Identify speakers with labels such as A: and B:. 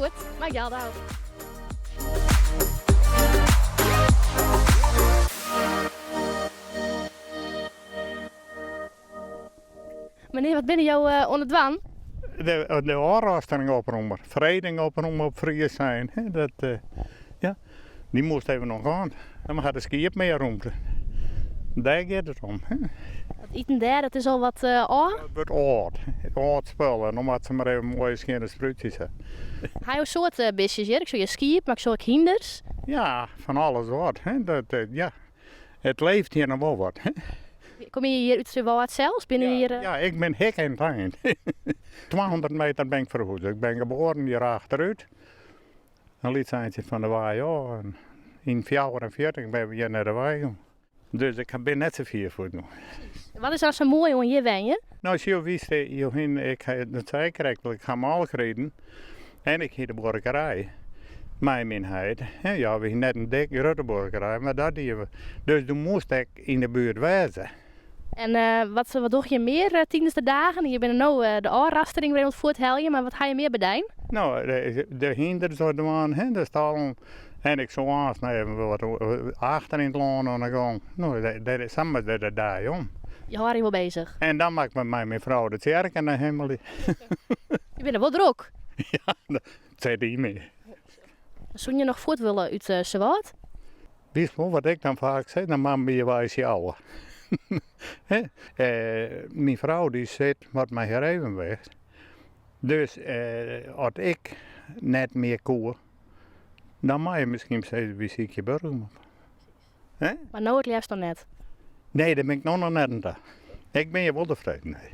A: goed, maak je al uit. Meneer, wat binnen jou onder dwan?
B: De aanrastering oproemen, vereniging oproemen op Fries zijn. Hè, ja, die moest even nog gaan. Dan gaat de skip meer rond. Daar gaat het om. Hè.
A: Dat eten daar, dat is al wat oud.
B: Het wordt oud. Oud spullen, omdat ze maar even mooie schone spruitjes hebben.
A: Ga je een soort bisjes hier? Ik zie je skiep, maar ik zie ook hinders.
B: Ja, van alles wat. Hè. Ja. Het leeft hier nog wel wat. Hè.
A: Kom je hier uit de woud zelfs? Binnen hier?
B: Ja, ik ben hek en tuin. 200 meter ben ik verhoed. Ik ben geboren hier achteruit. Een lidstaatje van de waai. Ja. In 44 ben ik hier naar de waai. Dus ik ben net zo 4 voet nog.
A: Wat is er zo mooi om hier ben je?
B: Nou, zo wist ik dat zei ik ga mal gereden. En ik hier de borgerij. Mijn minheid. Ja, we hebben net een dik grote borgerij, maar dat deden we. Dus toen moest ik in de buurt wezen.
A: En wat doe je meer tijdens de dagen? Je bent nu de aanrastering weer voor het helje, maar wat ga je meer bedijn?
B: Nou, de hinders door de man, dat staan. En ik zo aansnijden, wat achter in het loon aan de gang. Nou, dat is samen de dag om.
A: Je houdt wel bezig.
B: En dan maak ik met mijn vrouw de kerk en dan helemaal.
A: Je bent er wel druk.
B: Ja, dat zei die mee.
A: Zou je nog voort willen uit Zwaard?
B: Wist wel wat ik dan vaak zeg, dan mam je wijs jou. Mijn vrouw die zit wat mij gereven werd. Dus als ik net meer koer, dan mag je misschien zeggen wie zie ik je burger op.
A: Maar nou het liefst dan net.
B: Nee, dat ben ik nog net een dag. Ik ben je wel tevreden. Nee.